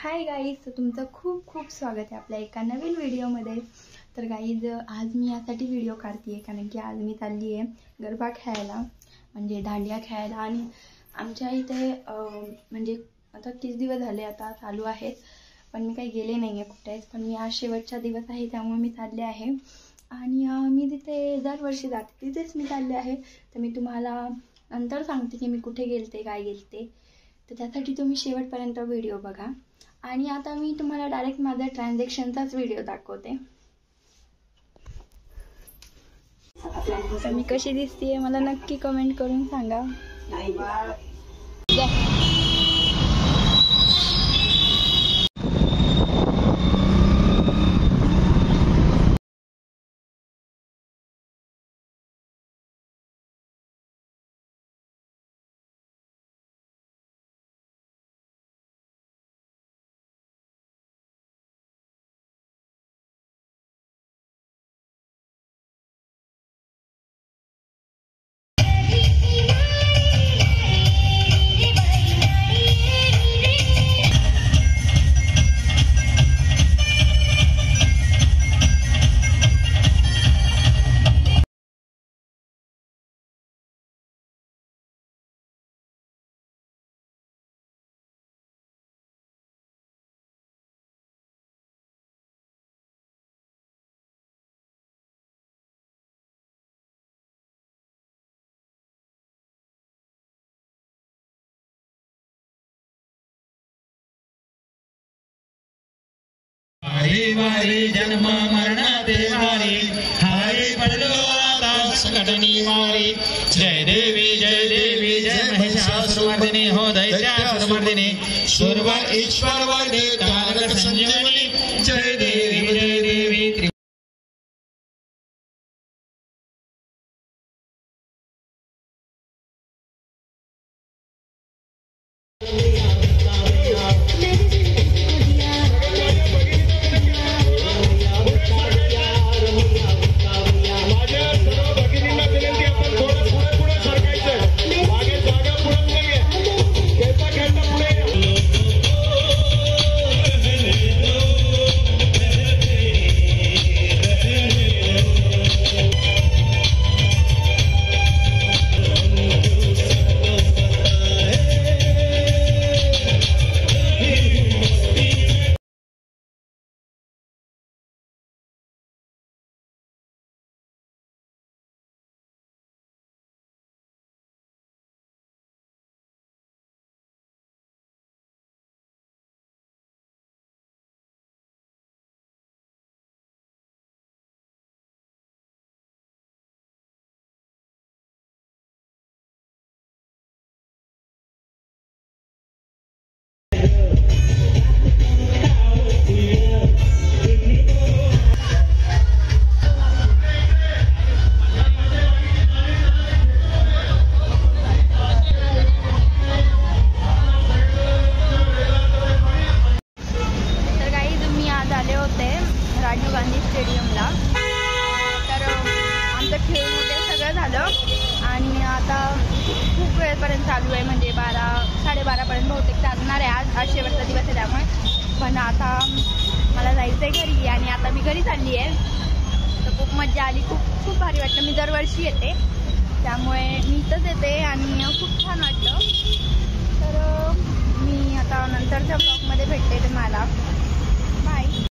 Hi guys, तर तुमचं खूप खूप स्वागत आहे आपल्या एका नवीन व्हिडिओमध्ये। तर गाईज, आज मी यासाठी व्हिडिओ काढते आहे कारण की आज मी चालली आहे गरबा खेळायला, म्हणजे दांडिया खेळायला। आणि आमच्या इथे म्हणजे आता 30 दिवस झाले आता चालू आहेत, पण मी काही गेले नाही आहे कुठेच। पण मी आज शेवटचा दिवस आहे त्यामुळे मी चालले आहे आणि मी तिथे दरवर्षी जाते, तिथेच मी चालले आहे। तर मी तुम्हाला नंतर सांगते की मी कुठे गेलते, काय गेलते, तर त्यासाठी तुम्ही शेवटपर्यंत व्हिडिओ बघा। आणि आता मी तुम्हाला डायरेक्ट माझा ट्रान्झॅक्शनचाच व्हिडिओ दाखवते। तर मी कशी दिसते मला नक्की कमेंट करून सांगा। वारी वारी जन्म मरण देवारी, हारी पडलो आता संकटनी वारी। जय देवी जय महिषासुरमर्दिनी, हो दैत्यासुरमर्दिनी, सुरव ईश्वर वरदे कालक संजीवनी। जय देवी राजीव गांधी स्टेडियमला। तर आमचं खेळून वगैरे सगळं झालं आणि आता खूप वेळपर्यंत चालू आहे, म्हणजे 12-12:30पर्यंत बहुतेक चालणार आहे। आज शेवटचा दिवस आहे त्यामुळे, पण आता मला जायचं आहे घरी आणि आता मी घरी चालली आहे। तर खूप मजा आली, खूप भारी वाटलं। मी दरवर्षी येते त्यामुळे मी इथंच येते आणि खूप छान वाटलं। तर मी आता नंतरच्या ब्लॉग